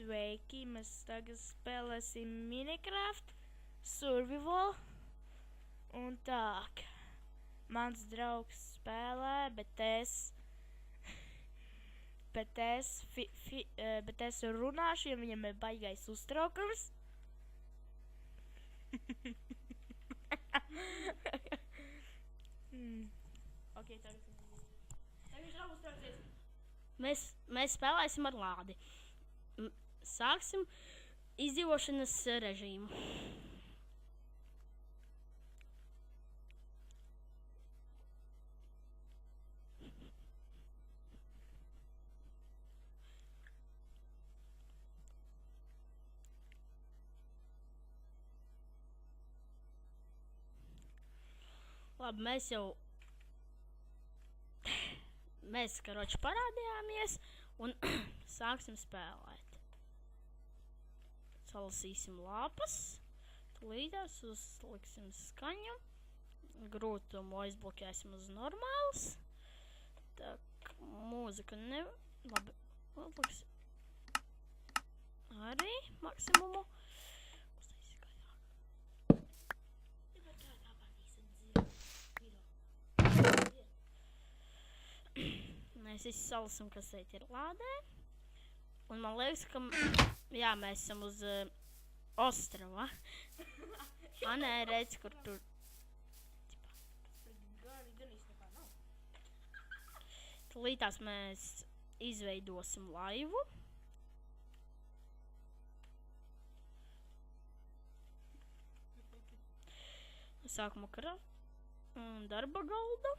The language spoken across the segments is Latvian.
Sveiki, mēs tagad spēlēsim Minecraft Survival. Un tā, mans draugs spēlē, bet es runāšu, jo viņam ir baigais uztraukums. Okay, tagad viņš nav uztraucies. Mēs spēlēsim ar lādi. Sāksim izdzīvošanas režīmu. Labi, mēs karoči parādījāmies un sāksim spēlēt. Salasīsim lapas, tūlītās uzliksim skaņu, grūtumu aizblokēsim uz normāls. Tā, mūzika labi, uzliksim arī maksimumu. Mēs visi salasam, kas šeit ir lādē. Un man liekas, ka mēs esam uz ostrava. Nē, redz, kur tur. Tūlītās mēs izveidosim laivu. Sākumā darba galda.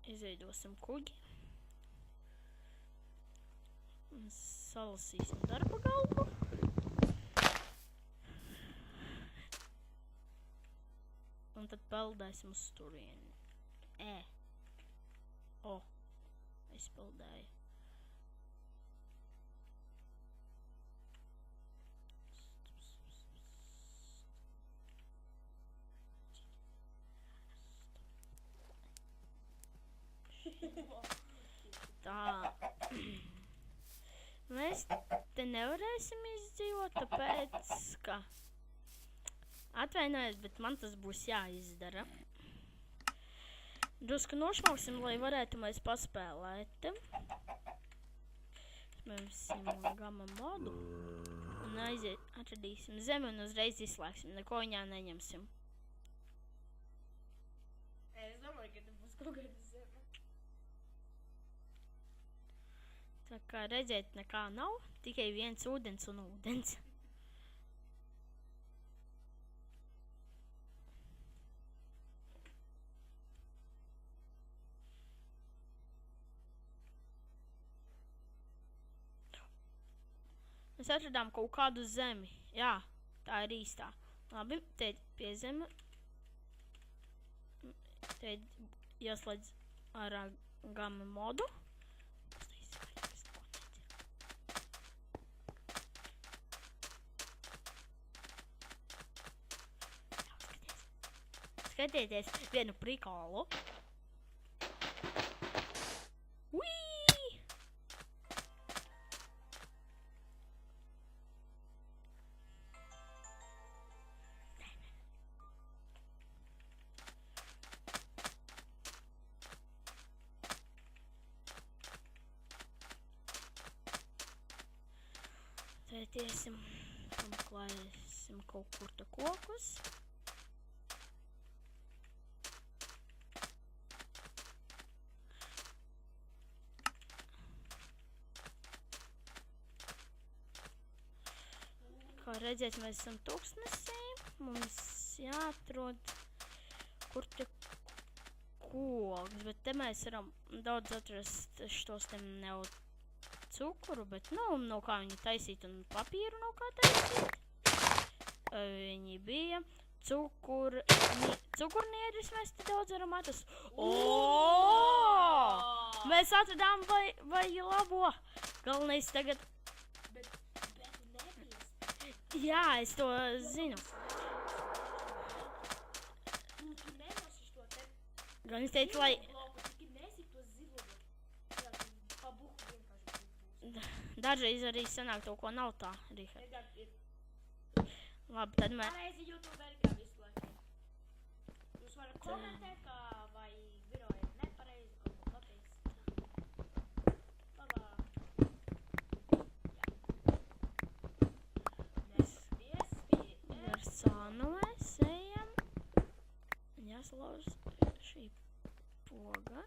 Izveidosim kuģi. Salasīsim darba galvu. Un tad peldēsim uz turieni. Es peldēju. Tā. Mēs te nevarēsim izdzīvot, tāpēc, ka atvainojiet, bet man tas būs jāizdara. Drusku nošmauksim, lai varētu mēs paspēlēt. Mēs gamma modu un atradīsim zemi un uzreiz izslēgsim, neko viņā neņemsim. Es domāju, ka te būs kaut kāda zeme. Tā kā redzēt, nekā nav, tikai viens ūdens un ūdens. Mēs atradām kaut kādu zemi. Jā, tā ir īstā. Labi, te pie zeme. Te jāslēdz ar gamma modu. Skatieties vienu prikolu. Uii! Tad iesim, pameklēsim kaut kur te kokus. Kā redzēt, mēs esam tūkstnesī. Mums jāatrod, kur te koks, bet te mēs varam daudz atrast štos te nav cukuru, bet nav kā viņi taisīt un papīru nav kā taisīt. Viņi bija cukurnieris, mēs te daudz varam atrast. Mēs atradām vai labo. Galvenais tagad. Jā, es to zinu. Gan es teicu, lai Dažreiz arī sanāk to, ko nav tā, Rihard. Edgars ir Labi, tad mēs... pareizi YouTuberi, kā visu laiku. Jūs varat komentēt, kā vai Viro ir nepareizi, kaut ko pateiks. Labāk. Jā. Ar sānu mēs ejam. Jāsalauž šī poga.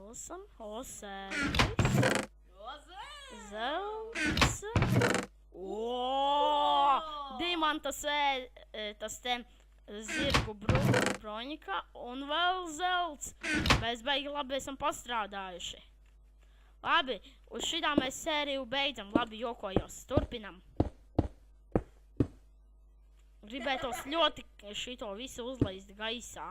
Lasam. Osēvis. Zelts. Dimanta tas te zirgu broņika un vēl zelts. Mēs beigi labi esam pastrādājuši. Labi, uz šitā mēs sēriju beidzam. Labi, jokojos. Turpinam. Gribētos ļoti šito visu uzlaist gaisā.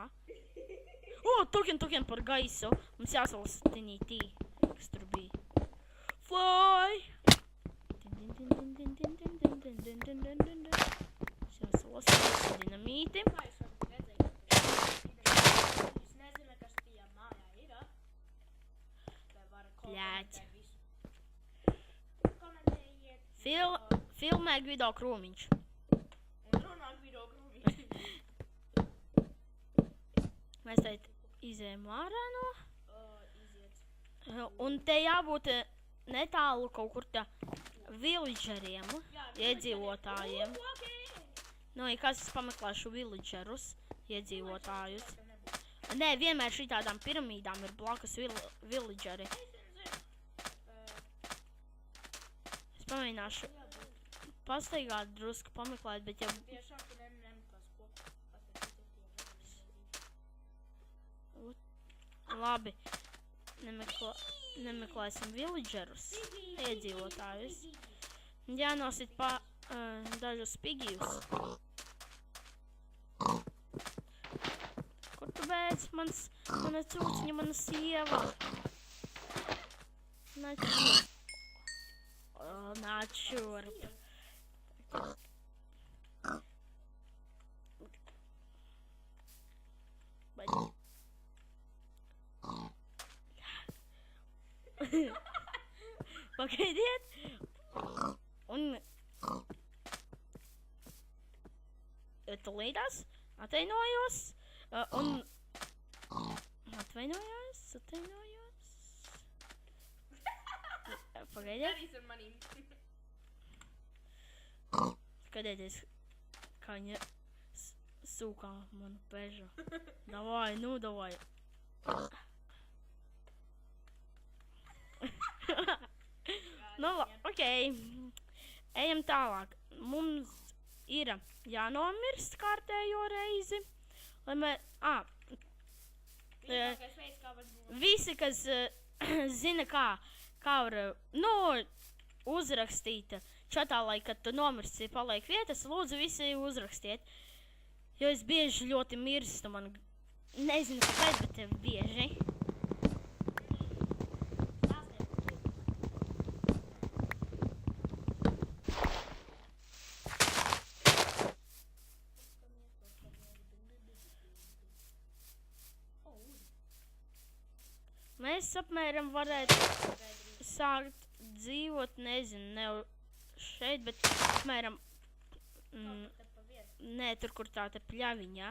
Tukiem par gaisu. Mums jāsalas tinī tī, kas tur bija. Fly! Jāsalas dinamīti. Kā jūs varat redzēt? Jūs nezināt, kas tajā mājā ir, vai varat komentēt visu. Komentējiet. Filmē Gvido Krūmiņš. Un runā Gvido Krūmiņš. Mēs teikt izējam ārā no. Iziet. Un te jābūt netālu kaut kur tā villageriem, iedzīvotājiem. Nu, ja kas es pameklēšu villagerus, iedzīvotājus. Nē, vienmēr šitādām piramīdām ir blakus villageri. Es pamēģināšu pastaigāt drusku pameklēt, bet ja... Tiešām, tu nemeklēs ko. Labi, nemeklēsim villagerus, iedzīvotājus. Jānosit dažus pigijus. Kur tu beidz? Mana cūciņa, mana sieva. Nāc šurp. Pagaidiet. Un tulītās atvainojos. Atvainojos. Pagaidiet. Darīs ar manīm. Skatieties, kā viņa sūkā manu pežu. Davai, nu davai. Nu, ok. Ejam tālāk. Mums ir jānomirst kārtējo reizi. Lai mēs... Vienīgais veids, kā var būt. Visi, kas zina, kā var, uzrakstīt čatā, lai, kad tu nomirsti, paliek vietas, lūdzu visi uzrakstiet. Jo es bieži ļoti mirstu, man nezinu, kāpēc, bet bieži. Mēs apmēram varētu sākt dzīvot, nezinu, ne šeit, bet apmēram, nē, tur, kur tā te pļaviņa.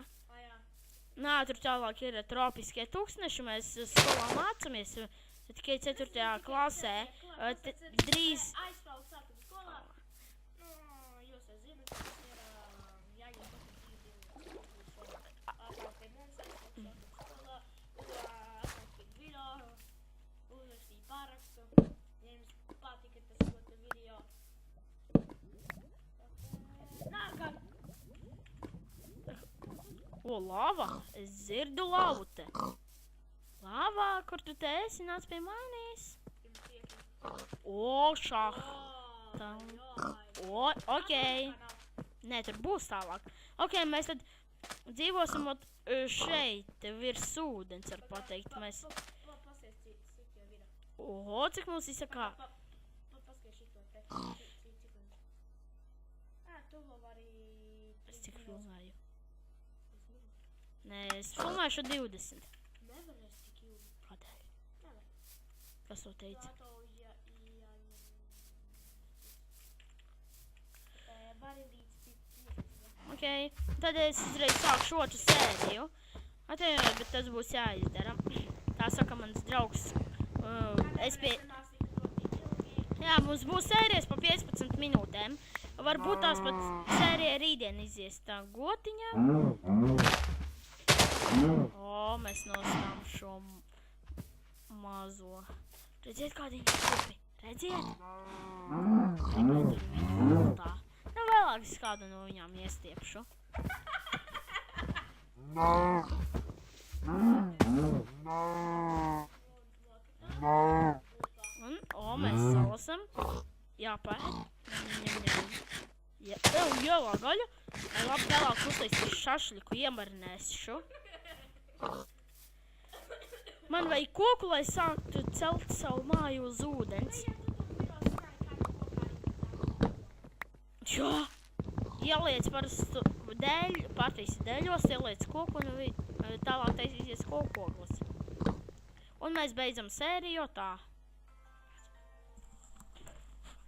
Nā, tur tālāk ir tropiskie tūkstneši, mēs skolā mācamies, tikai 4. klasē. Drīz... Aizstāvu sākam skolā. Nu, jūs jau zināt, kas ir jāņem atnāk pie mums, aizstāvu sākam skolā, atnāk pie Gvido, uzrakstīt pārakstu, ja jums patika tas video. Nākam! O, lava! Es dzirdu lavu te. Lava, kur tu te esi? Nāc pie manīs. O, šah. O, ok. Nē, tur būs tālāk. Ok, mēs tad dzīvosim šeit, virs ūdens, var pateikt. Mēs... Oho, cik mums izsakā? Es cik filmēju? Nē, es filmēšu 20. Nevarēs tik ilgi. Kādēļ? Nevar. Kas to teica? Vari līdz 15. Ok, tad es uzreiz sākšu otru sēriju. Atvainojiet, bet tas būs jāizdara. Tā saka mans draugs. Jā, mums būs sērijas pa 15 minūtēm. Varbūt tās pat sērija rītdien izies tā gotiņa. Mēs nostām šo mazo. Redziet, kādi viņi kupi? Redziet? Tā. Nu, vēlāk es kādu no viņām iestiepšu. Un, mēs salasam. Jāpēd. Jālā gaļa. Labi, vēlāk uztaisīšu šašliku, iemarinēšu. Man vajag koku, lai sāktu celt savu māju uz ūdens. Jā. Ieliec parastu dēļu, pārtaisi dēļos, ieliec koku un tālāk taisīsies kokoglis. Un mēs beidzam sēriju tā.